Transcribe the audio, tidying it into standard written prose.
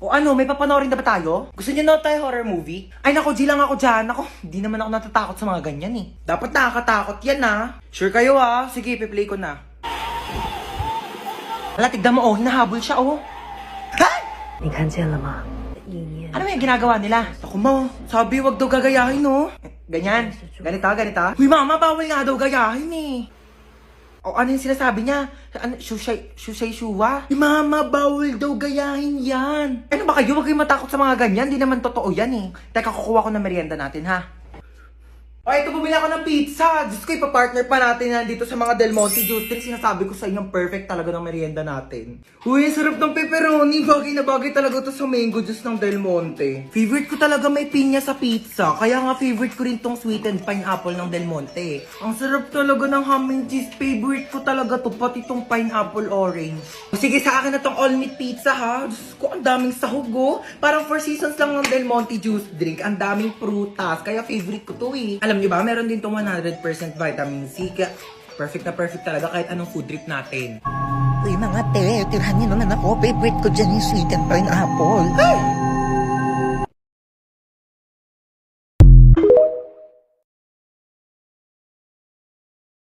O ano, may papanoorin na ba tayo? Gusto niyo na tayo horror movie? Ay nako, G lang ako dyan. Ako, hindi naman ako natatakot sa mga ganyan eh. Dapat nakakatakot yan ah. Sure kayo ah. Sige, piplay ko na. Hala, tignan mo oh, hinahabol siya oh. Ha? 你看见了吗？意念 Ano yung ginagawa nila? Ako mo, sabi wag daw gagayahin no. Ganyan, ganito, ganito. Uy mama, bawal nga daw gayahin eh. O ano yung sinasabi niya? Ano, shusay shuwa? Mama, bawal daw gayahin yan. Ano ba kayo? Huwag kayong matakot sa mga ganyan. Di naman totoo yan eh. Teka, kukuha ko ng merienda natin ha. O, ito bumili ako ng pizza. Diyos ko, ipapartner pa natin yan dito sa mga Del Monte Juice Drink. Sinasabi ko sa inyo, perfect talaga ng merienda natin. Uy, sarap ng pepperoni. Bagay na bagay talaga to sa mango juice ng Del Monte. Favorite ko talaga may pinya sa pizza. Kaya nga favorite ko rin tong sweetened pineapple ng Del Monte. Ang sarap talaga ng ham and cheese. Favorite ko talaga to, pati tong pineapple orange. O, sige, sa akin na tong all meat pizza ha. Diyos ko, ang daming sahog oh. Parang 4 seasons lang ng Del Monte Juice Drink. Ang daming prutas. Kaya favorite ko to eh. Alam niyo ba, meron din tong 100% vitamin C. Kaya perfect na perfect talaga kahit anong food trip natin. Uy mga te, tirahan niyo naman ako. Favorite ko dyan yung sweet and pineapple. Ay!